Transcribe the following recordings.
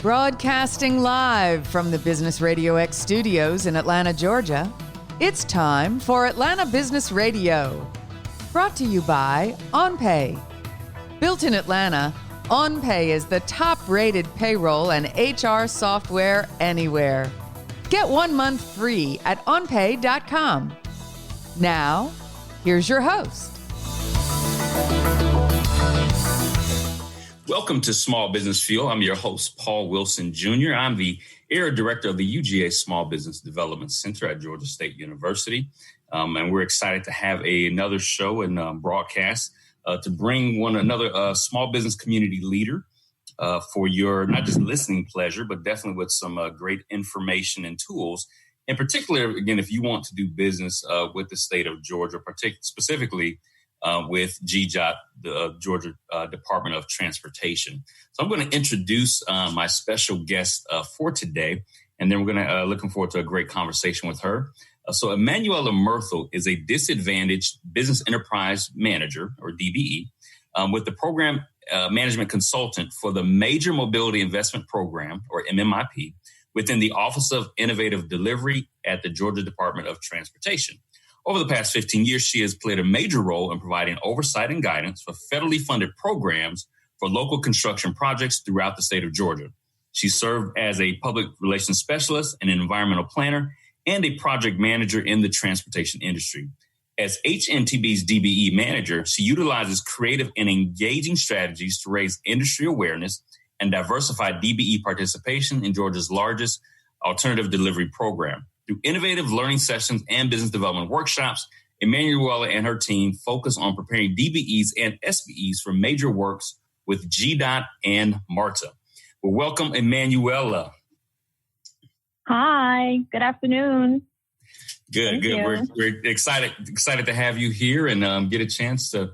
Broadcasting live from the Business RadioX studios in Atlanta, Georgia, it's time for Atlanta Business Radio. Brought to you by OnPay. Built in Atlanta, OnPay is the top-rated payroll and HR software anywhere. Get 1 month free at onpay.com. Now, here's your host. Welcome to Small Business Fuel. I'm your host, Paul Wilson Jr. I'm the Area Director of the UGA Small Business Development Center at Georgia State University. And we're excited to have another show and broadcast to bring one another small business community leader for your not just listening pleasure, but definitely with some great information and tools. In particular, again, if you want to do business with the state of Georgia, specifically with GDOT, the Georgia Department of Transportation. So I'm going to introduce my special guest for today, and then we're going to looking forward to a great conversation with her. So Emmanuella Myrthil is a disadvantaged business enterprise manager, or DBE, with the program management consultant for the Major Mobility Investment Program, or MMIP, within the Office of Innovative Delivery at the Georgia Department of Transportation. Over the past 15 years, she has played a major role in providing oversight and guidance for federally funded programs for local construction projects throughout the state of Georgia. She served as a public relations specialist, an environmental planner, and a project manager in the transportation industry. As HNTB's DBE manager, she utilizes creative and engaging strategies to raise industry awareness and diversify DBE participation in Georgia's largest alternative delivery program. Through innovative learning sessions and business development workshops, Emmanuella and her team focus on preparing DBEs and SBEs for major works with GDOT and MARTA. Well, welcome, Emmanuella. Hi, good afternoon. Good. We're excited to have you here and get a chance to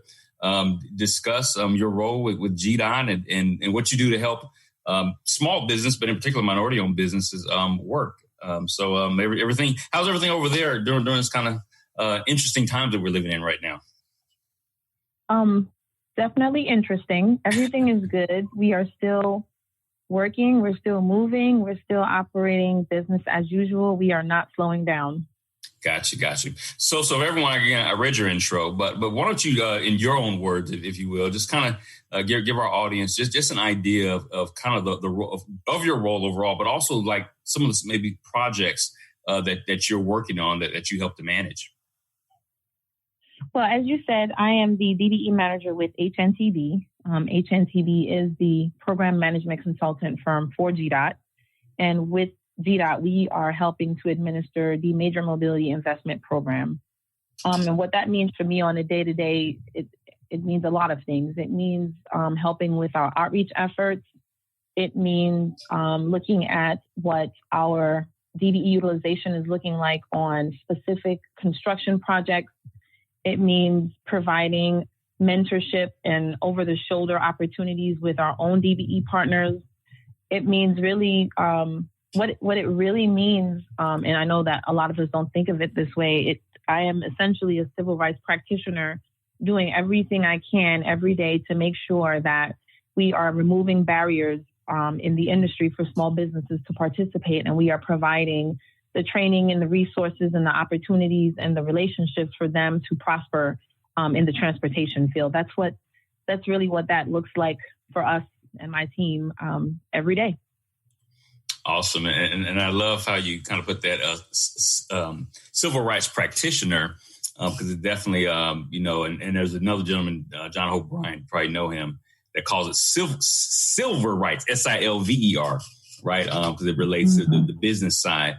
discuss your role with GDOT and what you do to help small business, but in particular minority-owned businesses, work. Everything. How's everything over there during this kind of interesting times that we're living in right now? Definitely interesting. Everything is good. We are still working. We're still moving. We're still operating business as usual. We are not slowing down. Got you. So everyone, again, I read your intro, but why don't you, in your own words, if you will, just kind of give our audience just an idea of kind of the role of your role overall, but also like some of the maybe projects that you're working on that you help to manage. Well, as you said, I am the DBE manager with HNTB. HNTB is the program management consultant firm for GDOT, and with GDOT, we are helping to administer the Major Mobility Investment Program. And what that means for me on a day-to-day, it means a lot of things. It means helping with our outreach efforts. It means looking at what our DBE utilization is looking like on specific construction projects. It means providing mentorship and over-the-shoulder opportunities with our own DBE partners. It means really what it really means, and I know that a lot of us don't think of it this way, I am essentially a civil rights practitioner doing everything I can every day to make sure that we are removing barriers in the industry for small businesses to participate, and we are providing the training and the resources and the opportunities and the relationships for them to prosper in the transportation field. That's really what that looks like for us and my team every day. Awesome. And I love how you kind of put that civil rights practitioner, because it definitely, and there's another gentleman, John Hope Bryant, probably know him, that calls it silver rights, SILVER, right? Because it relates to the business side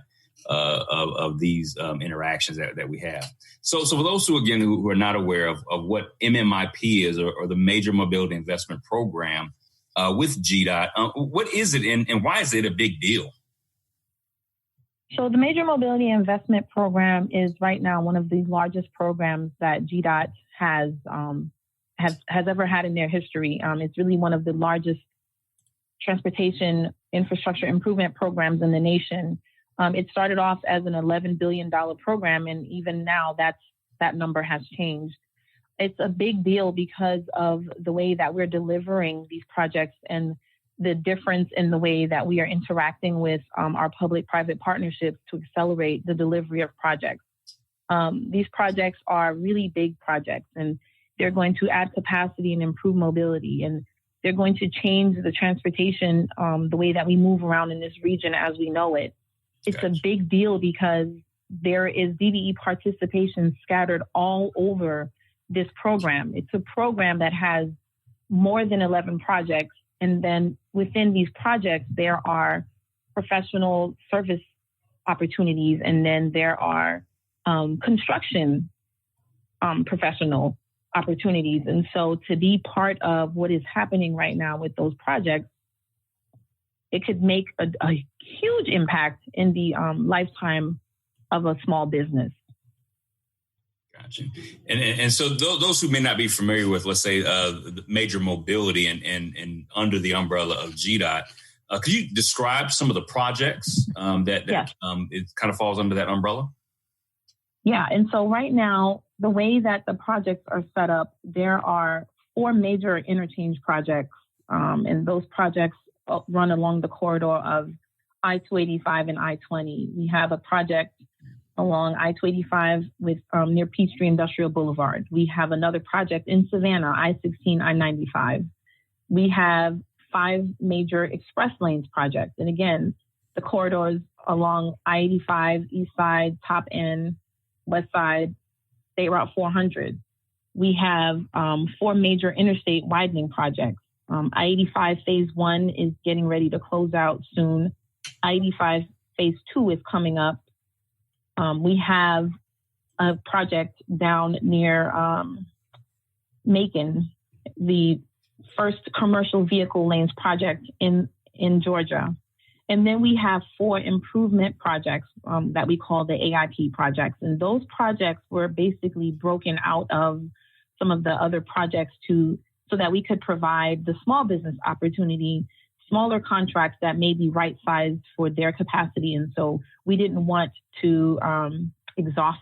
of these interactions that we have. So for those who are not aware of what MMIP is, or the Major Mobility Investment Program, with GDOT, what is it and why is it a big deal? So the Major Mobility Investment Program is right now one of the largest programs that GDOT has ever had in their history. It's really one of the largest transportation infrastructure improvement programs in the nation. It started off as an $11 billion program, and even now that number has changed. It's a big deal because of the way that we're delivering these projects and the difference in the way that we are interacting with our public-private partnerships to accelerate the delivery of projects. These projects are really big projects, and they're going to add capacity and improve mobility, and they're going to change the transportation, the way that we move around in this region as we know it. It's a big deal because there is DBE participation scattered all over this program. It's a program that has more than 11 projects. And then within these projects, there are professional service opportunities, and then there are construction professional opportunities. And so to be part of what is happening right now with those projects, it could make a huge impact in the lifetime of a small business. Gotcha. And so those who may not be familiar with, let's say, major mobility and under the umbrella of GDOT, could you describe some of the projects that it kind of falls under that umbrella? Yeah. And so right now, the way that the projects are set up, there are 4 major interchange projects, and those projects run along the corridor of I-285 and I-20. We have a project along I-285 with near Peachtree Industrial Boulevard. We have another project in Savannah, I-16, I-95. We have 5 major express lanes projects. And again, the corridors along I-85, East Side, Top End, West Side, State Route 400. We have 4 major interstate widening projects. I-85 Phase 1 is getting ready to close out soon. I-85 Phase 2 is coming up. We have a project down near Macon, the first commercial vehicle lanes project in Georgia. And then we have 4 improvement projects that we call the AIP projects. And those projects were basically broken out of some of the other projects so that we could provide the small business opportunity, smaller contracts that may be right-sized for their capacity. And so we didn't want to exhaust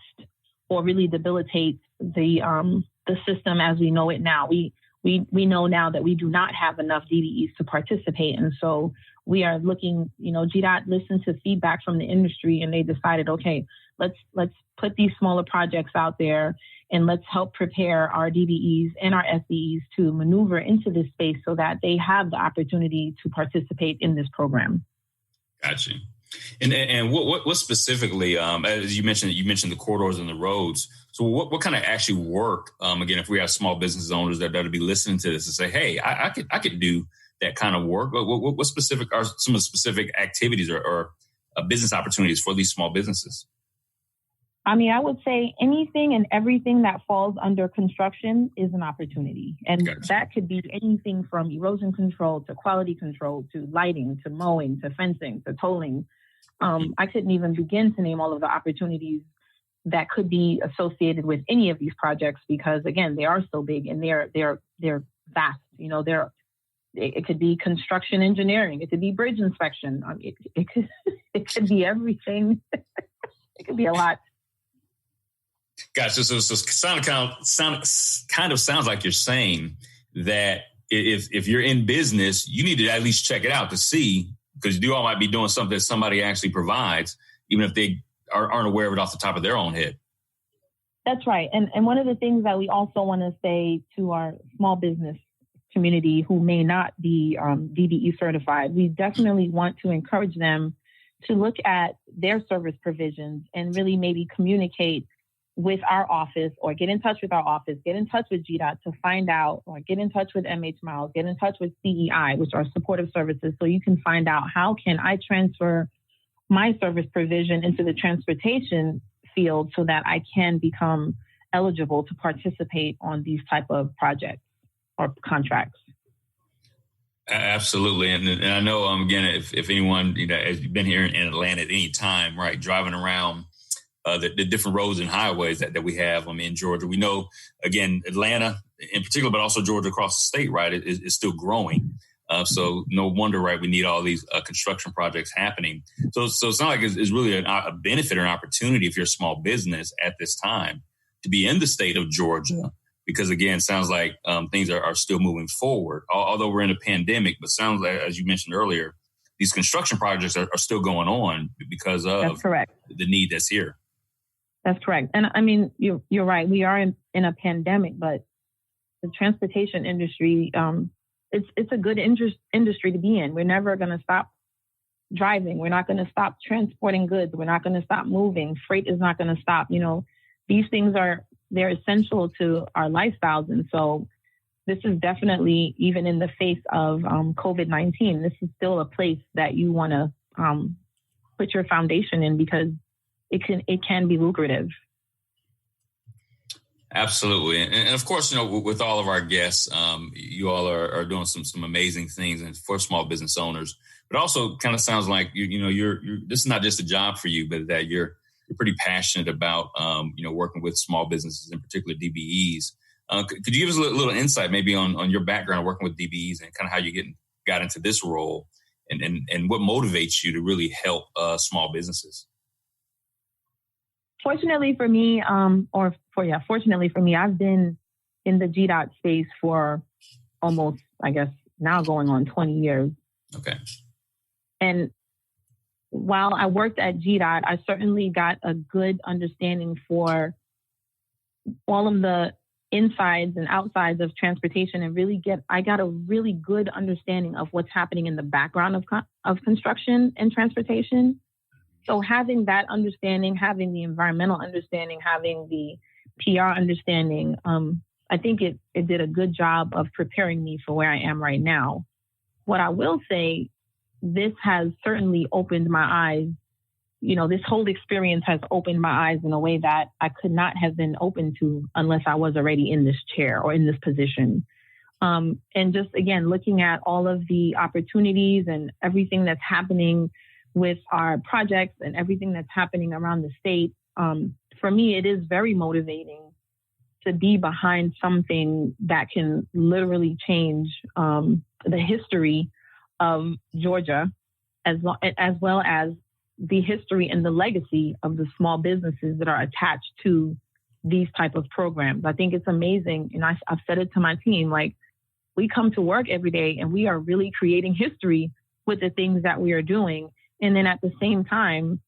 or really debilitate the system as we know it now. We know now that we do not have enough DBEs to participate. And so we are looking, GDOT listened to feedback from the industry, and they decided, okay, let's put these smaller projects out there, and let's help prepare our DBEs and our SDEs to maneuver into this space so that they have the opportunity to participate in this program. Gotcha. And what specifically, as you mentioned the corridors and the roads. So what kind of actually work, again, if we have small business owners that will be listening to this and say, hey, I could do that kind of work. What specific are some of the specific activities or business opportunities for these small businesses? I mean, I would say anything and everything that falls under construction is an opportunity. And that could be anything from erosion control to quality control to lighting to mowing to fencing to tolling. I couldn't even begin to name all of the opportunities that could be associated with any of these projects because, again, they are so big and they're vast. It could be construction engineering. It could be bridge inspection. It could be everything. It could be a lot. Gotcha. So kind of sounds like you're saying that if you're in business, you need to at least check it out to see, because you all might be doing something that somebody actually provides, even if they aren't aware of it off the top of their own head. That's right. And one of the things that we also want to say to our small business community who may not be DBE certified, we definitely want to encourage them to look at their service provisions and really maybe communicate with our office or get in touch with our office, get in touch with GDOT to find out, or get in touch with MH Miles, get in touch with CEI, which are supportive services, so you can find out how can I transfer my service provision into the transportation field so that I can become eligible to participate on these type of projects or contracts. Absolutely. And I know, again, if anyone, has been here in Atlanta at any time, right, driving around the different roads and highways that we have in Georgia. We know, again, Atlanta in particular, but also Georgia across the state, right, is still growing. So no wonder, right, we need all these construction projects happening. So it's not like it's really a benefit or an opportunity if you're a small business at this time to be in the state of Georgia because again, it sounds like things are still moving forward, although we're in a pandemic, but sounds like, as you mentioned earlier, these construction projects are still going on because of That's correct. The need that's here. That's correct. And I mean, you're right. We are in a pandemic, but the transportation industry, it's a good industry to be in. We're never going to stop driving. We're not going to stop transporting goods. We're not going to stop moving. Freight is not going to stop. These things they're essential to our lifestyles. And so this is definitely, even in the face of COVID-19, this is still a place that you want to put your foundation in because it can be lucrative. Absolutely. And of course, with all of our guests, you all are doing some amazing things and for small business owners, but also kind of sounds like you're this is not just a job for you, but that you're pretty passionate about, working with small businesses, in particular DBEs. Could you give us a little insight maybe on your background working with DBEs and kind of how you got into this role and what motivates you to really help small businesses? Fortunately for me, I've been in the GDOT space for almost, I guess, now going on 20 years. Okay. And while I worked at GDOT, I certainly got a good understanding for all of the insides and outsides of transportation, and I got a really good understanding of what's happening in the background of construction and transportation. So having that understanding, having the environmental understanding, having the PR understanding, I think it did a good job of preparing me for where I am right now. What I will say, this has certainly opened my eyes. This whole experience has opened my eyes in a way that I could not have been open to unless I was already in this chair or in this position. And just, again, looking at all of the opportunities and everything that's happening with our projects and everything that's happening around the state, for me, it is very motivating to be behind something that can literally change the history of Georgia, as well as the history and the legacy of the small businesses that are attached to these type of programs. I think it's amazing. And I've said it to my team, like, we come to work every day and we are really creating history with the things that we are doing. And then at the same time,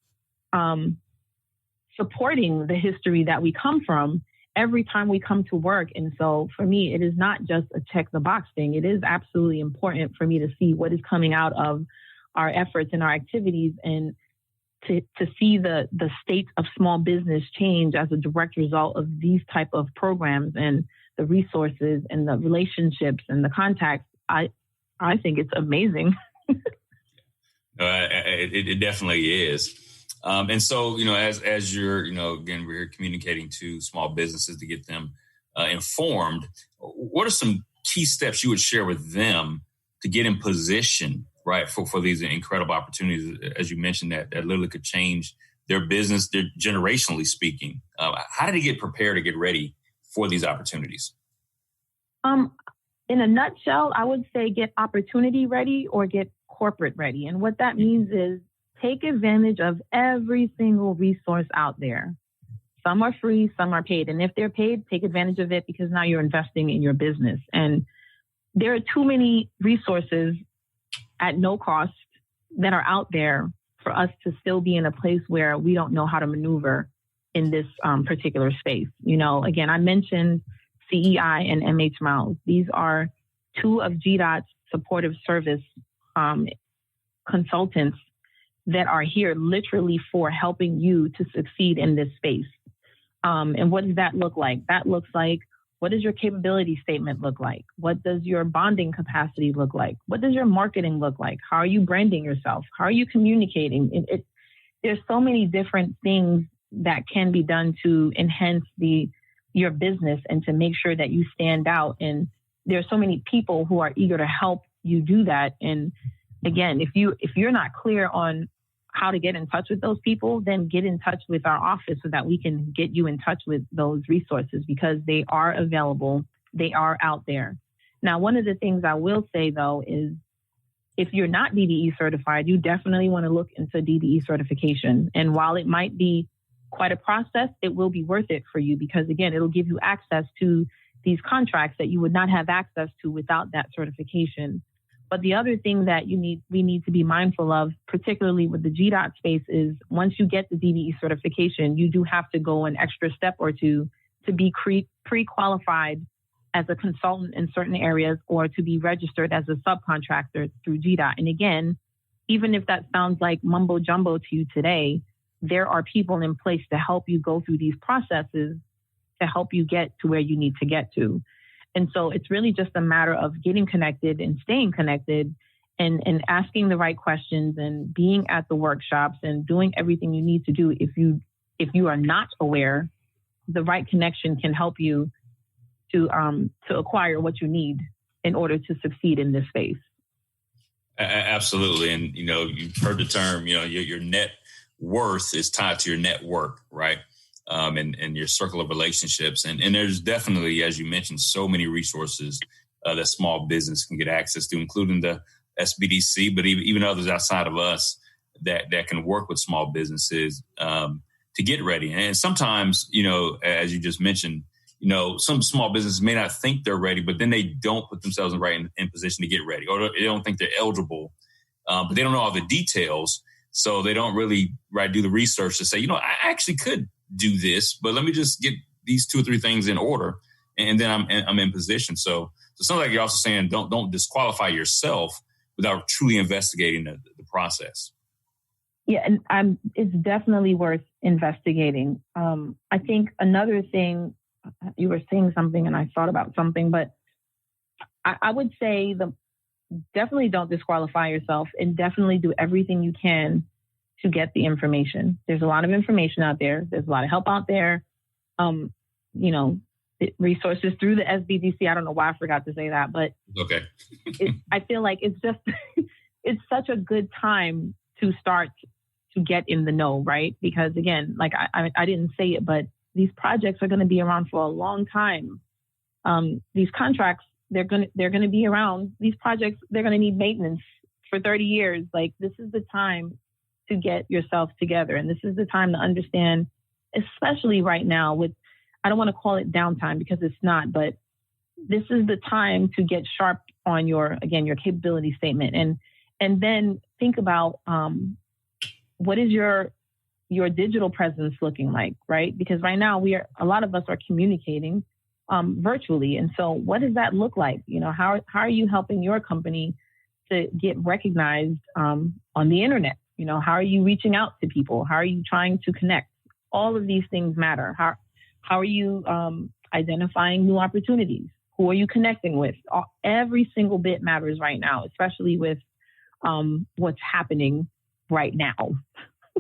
supporting the history that we come from every time we come to work. And so for me, it is not just a check the box thing. It is absolutely important for me to see what is coming out of our efforts and our activities, and to see the state of small business change as a direct result of these type of programs and the resources and the relationships and the contacts. I think it's amazing. It definitely is. And so, as you're, again, we're communicating to small businesses to get them informed, what are some key steps you would share with them to get in position, right, for these incredible opportunities, as you mentioned, that literally could change their business, their generationally speaking? How did they get prepared to get ready for these opportunities? In a nutshell, I would say get opportunity ready or get corporate ready. And what that means is take advantage of every single resource out there. Some are free, some are paid. And if they're paid, take advantage of it, because now you're investing in your business. And there are too many resources at no cost that are out there for us to still be in a place where we don't know how to maneuver in this particular space. Again, I mentioned CEI and MH Miles. These are two of GDOT's supportive service consultants that are here literally for helping you to succeed in this space. And what does that look like? That looks like, what does your capability statement look like? What does your bonding capacity look like? What does your marketing look like? How are you branding yourself? How are you communicating? There's so many different things that can be done to enhance your business and to make sure that you stand out. And there's so many people who are eager to help you do that. And again, if you're not clear on how to get in touch with those people, then get in touch with our office so that we can get you in touch with those resources, because they are available. They are out there. Now, one of the things I will say, though, is if you're not DBE certified, you definitely want to look into Dbe certification. And while it might be quite a process, it will be worth it for you, because, again, it'll give you access to these contracts that you would not have access to without that certification. But the other thing that we need to be mindful of, particularly with the GDOT space, is once you get the DBE certification, you do have to go an extra step or two to be pre-qualified as a consultant in certain areas or to be registered as a subcontractor through GDOT. And again, even if that sounds like mumbo jumbo to you today, there are people in place to help you go through these processes to help you get to where you need to get to. And so it's really just a matter of getting connected and staying connected and asking the right questions and being at the workshops and doing everything you need to do. If you are not aware, the right connection can help you to acquire what you need in order to succeed in this space. Absolutely. And, you've heard the term, your net worth is tied to your network, right? And your circle of relationships. And there's definitely, as you mentioned, so many resources that small business can get access to, including the SBDC, but even others outside of us that can work with small businesses to get ready. And sometimes, as you just mentioned, some small businesses may not think they're ready, but then they don't put themselves in position to get ready, or they don't think they're eligible, but they don't know all the details. So they don't really do the research to say, I actually could do this, but let me just get these 2 or 3 things in order, and then I'm in position. So it sounds like you're also saying don't disqualify yourself without truly investigating the process. Yeah, and it's definitely worth investigating. I think another thing, you were saying something and I thought about something, but I would say definitely don't disqualify yourself and definitely do everything you can to get the information. There's a lot of information out there. There's a lot of help out there. Resources through the SBDC. I don't know why I forgot to say that, but okay. I feel like it's it's such a good time to start to get in the know, right? Because again, like I didn't say it, but these projects are going to be around for a long time. These contracts, they're going to be around. These projects, they're going to need maintenance for 30 years. Like, this is the time to get yourself together. And this is the time to understand, especially right now with, I don't want to call it downtime because it's not, but this is the time to get sharp on your capability statement. And then think about what is your digital presence looking like, right? Because right now a lot of us are communicating virtually. And so what does that look like? How are you helping your company to get recognized on the internet? How are you reaching out to people? How are you trying to connect? All of these things matter. How are you identifying new opportunities? Who are you connecting with? Every single bit matters right now, especially with what's happening right now,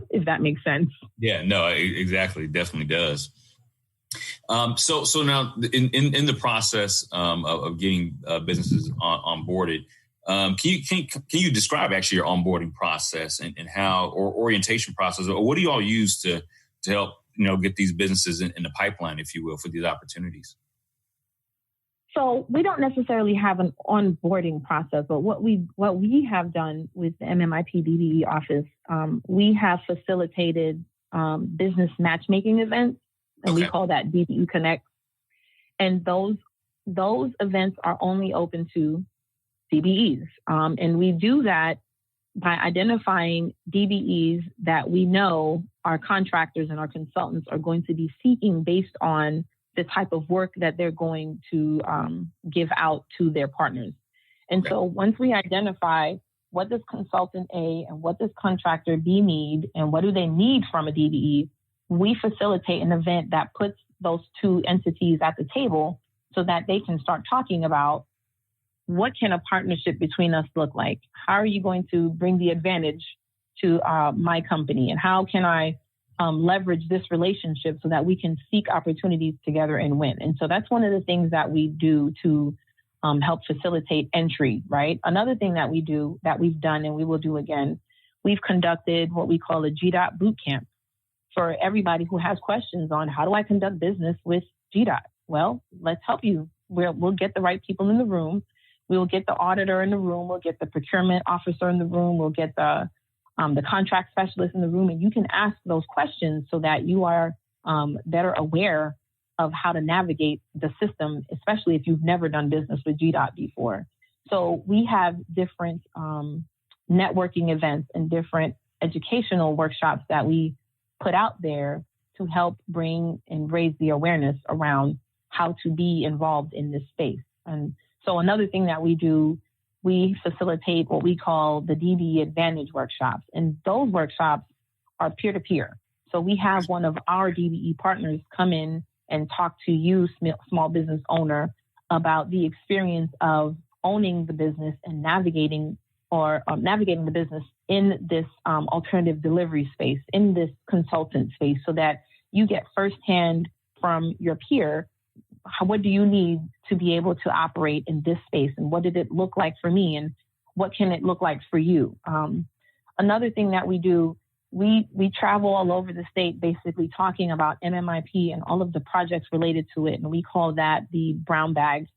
if that makes sense. Yeah, no, exactly. It definitely does. So now in the process of getting businesses onboarded, can you describe actually your onboarding process and how, or orientation process, or what do you all use to help, get these businesses in the pipeline, if you will, for these opportunities? So we don't necessarily have an onboarding process, but what we have done with the MMIP DBE office, we have facilitated business matchmaking events, and we call that DBE Connect. And those events are only open to DBEs. And we do that by identifying DBEs that we know our contractors and our consultants are going to be seeking based on the type of work that they're going to give out to their partners. And so once we identify what does consultant A and what does contractor B need and what do they need from a DBE, we facilitate an event that puts those two entities at the table so that they can start talking about what can a partnership between us look like? How are you going to bring the advantage to my company? And how can I leverage this relationship so that we can seek opportunities together and win? And so that's one of the things that we do to help facilitate entry, right? Another thing that we do, that we've done and we will do again, we've conducted what we call a GDOT boot camp for everybody who has questions on how do I conduct business with GDOT? Well, let's help you. We'll get the right people in the room. We will get the auditor in the room. We'll get the procurement officer in the room. We'll get the contract specialist in the room. And you can ask those questions so that you are better aware of how to navigate the system, especially if you've never done business with GDOT before. So we have different networking events and different educational workshops that we put out there to help bring and raise the awareness around how to be involved in this space. And so another thing that we do, we facilitate what we call the DBE Advantage workshops. And those workshops are peer-to-peer. So we have one of our DBE partners come in and talk to you, small business owner, about the experience of owning the business and navigating the business in this alternative delivery space, in this consultant space, so that you get firsthand from your peer, what do you need to be able to operate in this space? And what did it look like for me? And what can it look like for you? Another thing that we do, we travel all over the state, basically talking about MMIP and all of the projects related to it. And we call that the Brown Bag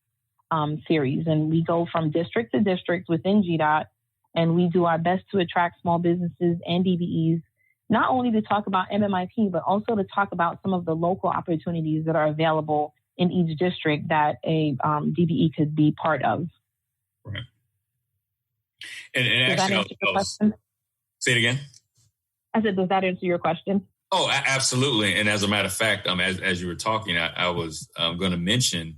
series. And we go from district to district within GDOT, and we do our best to attract small businesses and DBEs, not only to talk about MMIP, but also to talk about some of the local opportunities that are available in each district that a DBE could be part of. Right. And actually, that answer your question? Say it again. I said, does that answer your question? Oh, absolutely. And as a matter of fact, as you were talking, I was going to mention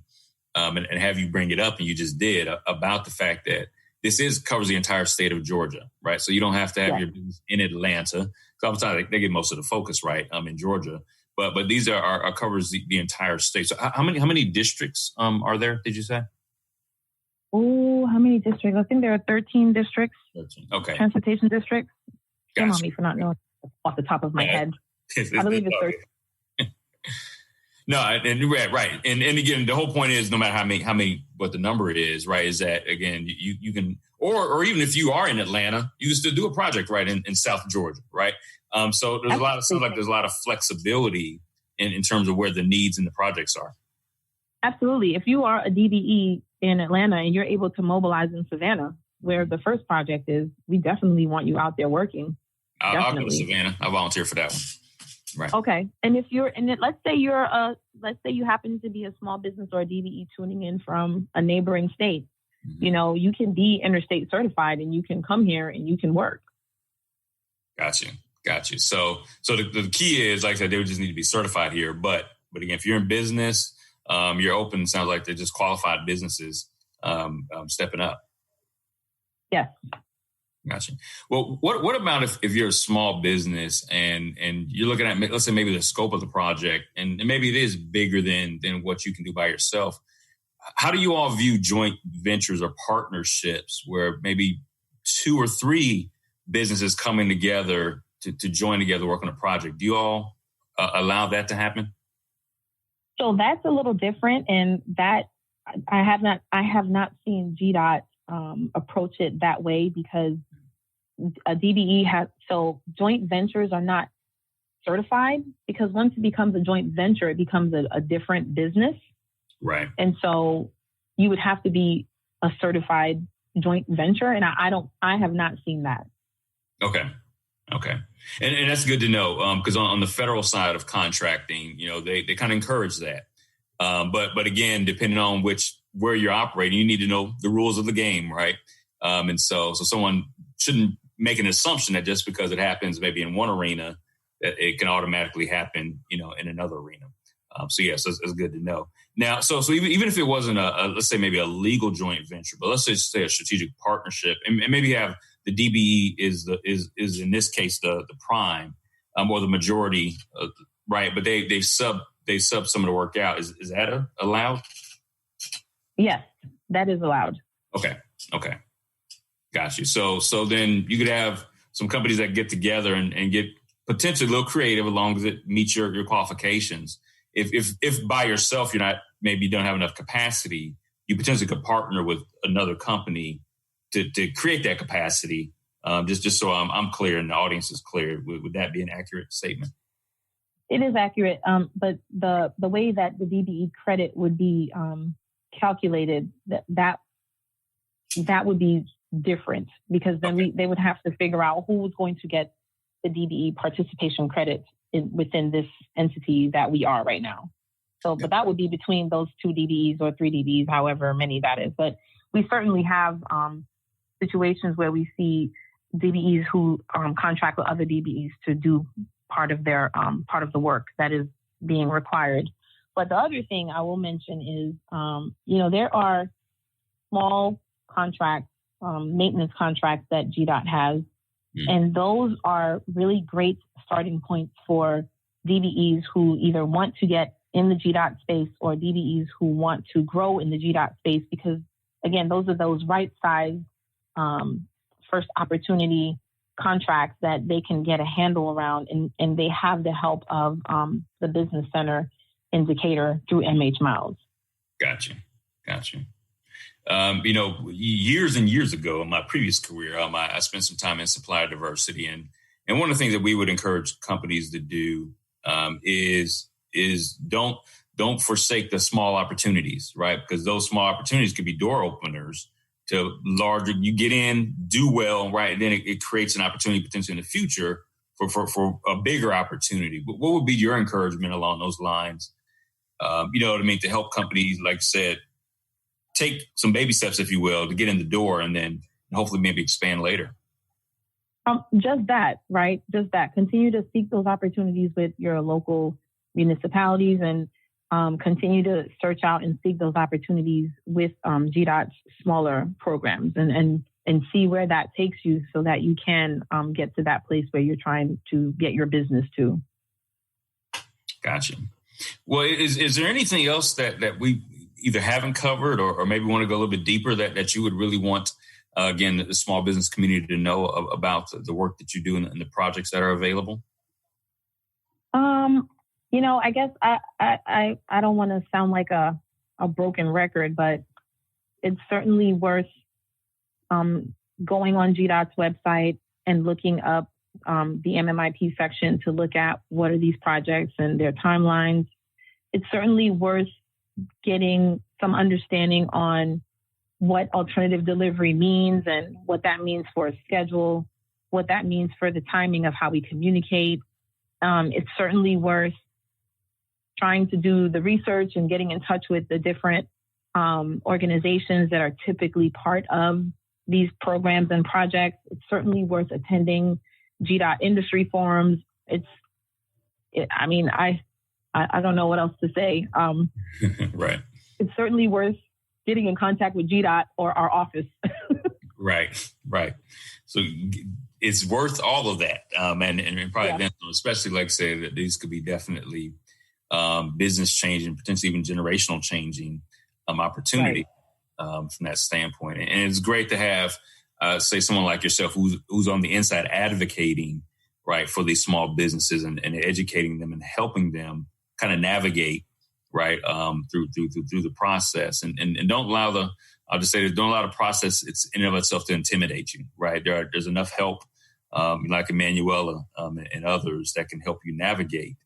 and have you bring it up, and you just did, about the fact that this covers the entire state of Georgia, right? So you don't have to have your business in Atlanta. Sometimes they get most of the focus, right, in Georgia. But these are covers the entire state. So how many districts are there, did you say? Oh, how many districts? I think there are 13 districts. 13. Okay. Transportation districts. Gotcha. Shame on me for not knowing off the top of my head. I believe it's 13. No, and right. And again, the whole point is, no matter how many, what the number is, right, is that, again, you can, or even if you are in Atlanta, you can still do a project, right, in South Georgia, right? So there's there's a lot of flexibility in terms of where the needs and the projects are. Absolutely. If you are a DBE in Atlanta and you're able to mobilize in Savannah, where the first project is, we definitely want you out there working. I'll go to Savannah. I volunteer for that one. Right. Okay. And let's say you happen to be a small business or a DBE tuning in from a neighboring state. Mm-hmm. You can be interstate certified and you can come here and you can work. Got you. So the key is, like I said, they would just need to be certified here. But again, if you're in business, you're open. Sounds like they're just qualified businesses stepping up. Yes. Gotcha. Well, what about if you're a small business and you're looking at, let's say, maybe the scope of the project, and maybe it is bigger than what you can do by yourself. How do you all view joint ventures or partnerships where maybe 2 or 3 businesses coming together to join together, work on a project? Do you all allow that to happen? So that's a little different, and that I have not seen GDOT approach it that way, because a DBE so joint ventures are not certified, because once it becomes a joint venture, it becomes a different business. Right. And so you would have to be a certified joint venture. And I have not seen that. Okay. And that's good to know, because on the federal side of contracting, they kind of encourage that. But again, depending on where you're operating, you need to know the rules of the game, right? And so someone shouldn't make an assumption that just because it happens maybe in one arena, that it can automatically happen, in another arena. So it's good to know. Now, so even if it wasn't let's say maybe a legal joint venture, but let's just say a strategic partnership, and maybe have the DBE is in this case the prime or the majority, right? But they sub some of the work out. Is that allowed? Yes, that is allowed. Okay. Got you. So then you could have some companies that get together and get potentially a little creative, as long as it meets your qualifications. If by yourself you don't have enough capacity, you potentially could partner with another company to create that capacity. Just so I'm clear and the audience is clear. Would that be an accurate statement? It is accurate. But the way that the DBE credit would be calculated, that would be different, because then they would have to figure out who was going to get the DBE participation credit within this entity that we are right now. So, but that would be between those 2 DBEs or 3 DBEs, however many that is. But we certainly have situations where we see DBEs who contract with other DBEs to do part of their part of the work that is being required. But the other thing I will mention is, there are small contracts, maintenance contracts that GDOT has, and those are really great starting points for DBEs who either want to get in the GDOT space or DBEs who want to grow in the GDOT space, because again, those are those right-sized first opportunity contracts that they can get a handle around, and they have the help of the Business Center indicator through MH Miles. Gotcha. Years and years ago in my previous career, I spent some time in supplier diversity, and one of the things that we would encourage companies to do is don't forsake the small opportunities, right? Because those small opportunities could be door openers to larger. You get in, do well, right, and then it creates an opportunity potentially in the future for a bigger opportunity. But what would be your encouragement along those lines? To help companies, like I said, take some baby steps, if you will, to get in the door and then hopefully maybe expand later. Just that, right? Just that. Continue to seek those opportunities with your local municipalities and continue to search out and seek those opportunities with GDOT's smaller programs and see where that takes you so that you can get to that place where you're trying to get your business to. Gotcha. Well, is there anything else that we either haven't covered or maybe want to go a little bit deeper that you would really want, again, the small business community to know about the work that you do and the projects that are available? I guess I don't want to sound like a broken record, but it's certainly worth going on GDOT's website and looking up the MMIP section to look at what are these projects and their timelines. It's certainly worth getting some understanding on what alternative delivery means and what that means for a schedule, what that means for the timing of how we communicate. It's certainly worth trying to do the research and getting in touch with the different organizations that are typically part of these programs and projects. It's certainly worth attending GDOT industry forums. I don't know what else to say. Right. It's certainly worth getting in contact with GDOT or our office. Right. So it's worth all of that. And probably, especially like I say, that these could be definitely business changing, potentially even generational changing opportunity from that standpoint. And it's great to have, say, someone like yourself who's on the inside advocating, right, for these small businesses and educating them and helping them kind of navigate, right, through the process. And don't allow I'll just say this, don't allow the process it's in and of itself to intimidate you, right? There's enough help, like Emmanuella and others that can help you navigate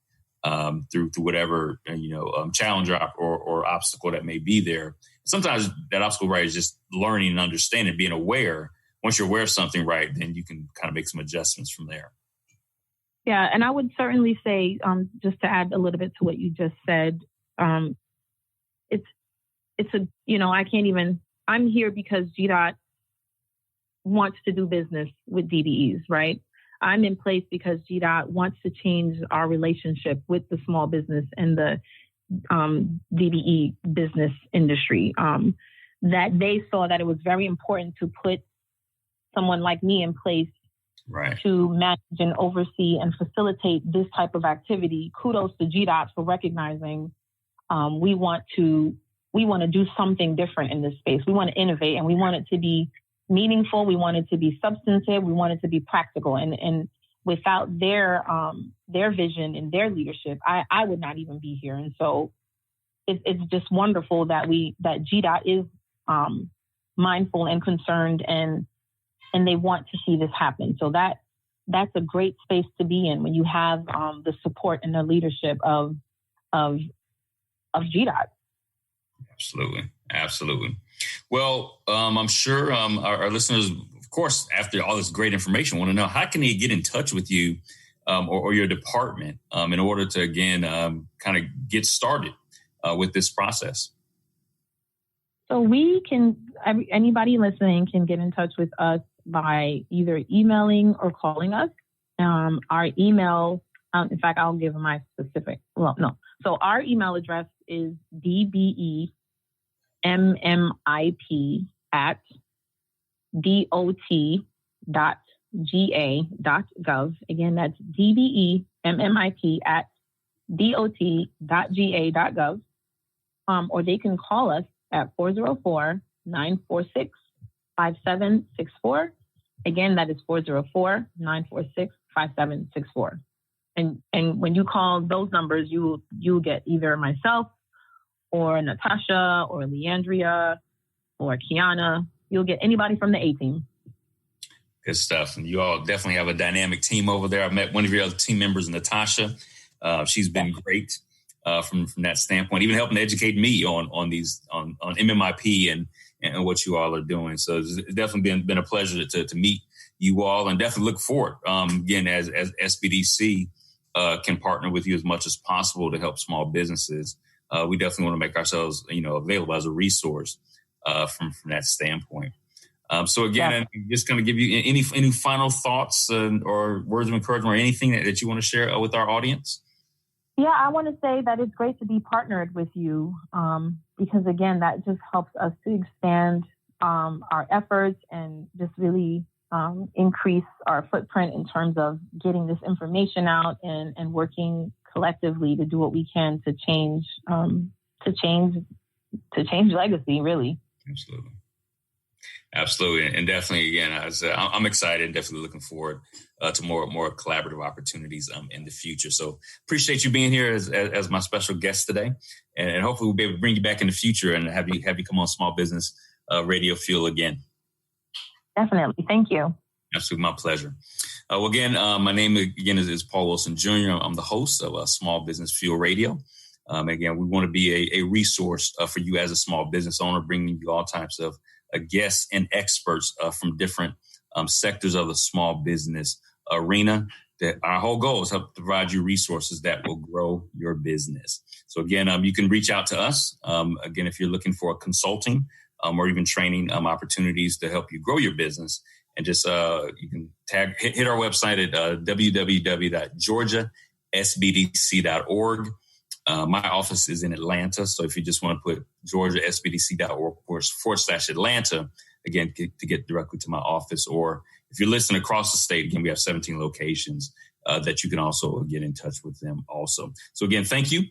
through whatever challenge or obstacle that may be there. Sometimes that obstacle, right, is just learning and understanding, being aware. Once you're aware of something, right, then you can kind of make some adjustments from there. Yeah, and I would certainly say, just to add a little bit to what you just said, I'm here because GDOT wants to do business with DBEs, right? I'm in place because GDOT wants to change our relationship with the small business and the DBE business industry. That they saw that it was very important to put someone like me in place, right, to manage and oversee and facilitate this type of activity. Kudos to GDOT for recognizing we want to do something different in this space. We want to innovate, and we want it to be meaningful. We want it to be substantive. We want it to be practical. And without their vision and their leadership, I would not even be here. And so it's just wonderful that GDOT is mindful and concerned, and they want to see this happen. So that's a great space to be in when you have the support and the leadership of GDOT. Absolutely. Well, I'm sure our listeners, of course, after all this great information, want to know how can they get in touch with you or your department in order to, again, kind of get started with this process? So anybody listening can get in touch with us by either emailing or calling us. Our email, in fact, I'll give my specific, So our email address is dbemmip@dot.ga.gov. Again, that's dbemmip@dot.ga.gov. Or they can call us at 404-946-5764. Again, that is 404-946-5764. And when you call those numbers, you'll get either myself or Natasha or Leandria or Kiana. You'll get anybody from the A team. Good stuff. And you all definitely have a dynamic team over there. I've met one of your other team members, Natasha. She's been great from that standpoint, even helping educate me on MMIP and what you all are doing. So it's definitely been a pleasure to meet you all, and definitely look forward. Again, as SBDC can partner with you as much as possible to help small businesses. We definitely want to make ourselves, available as a resource from that standpoint. So again, I'm just going to give you any final thoughts or words of encouragement or anything that you want to share with our audience. Yeah, I want to say that it's great to be partnered with you because, again, that just helps us to expand our efforts and just really increase our footprint in terms of getting this information out and working collectively to do what we can to change legacy, really. Absolutely. And definitely, again, I'm excited and definitely looking forward to more collaborative opportunities in the future. So appreciate you being here as my special guest today. And hopefully we'll be able to bring you back in the future and have you come on Small Business Radio Fuel again. Definitely. Thank you. Absolutely. My pleasure. Well, again, my name again is Paul Wilson Jr. I'm the host of Small Business Fuel Radio. Again, we want to be a resource for you as a small business owner, bringing you all types of guests and experts from different sectors of the small business arena. That our whole goal is to help provide you resources that will grow your business. So again, you can reach out to us. Again, if you're looking for consulting or even training opportunities to help you grow your business, and just you can hit our website at www.georgiasbdc.org. My office is in Atlanta, so if you just want to put georgiasbdc.org/Atlanta, again, to get directly to my office, or if you're listening across the state, again, we have 17 locations that you can also get in touch with them also. So again, thank you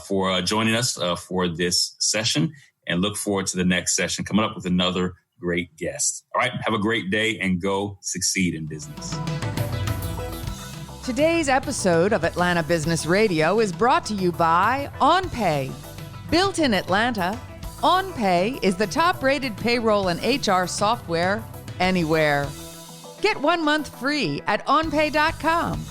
for joining us for this session, and look forward to the next session coming up with another great guest. All right, have a great day and go succeed in business. Today's episode of Atlanta Business Radio is brought to you by OnPay. Built in Atlanta, OnPay is the top-rated payroll and HR software anywhere. Get 1 month free at onpay.com.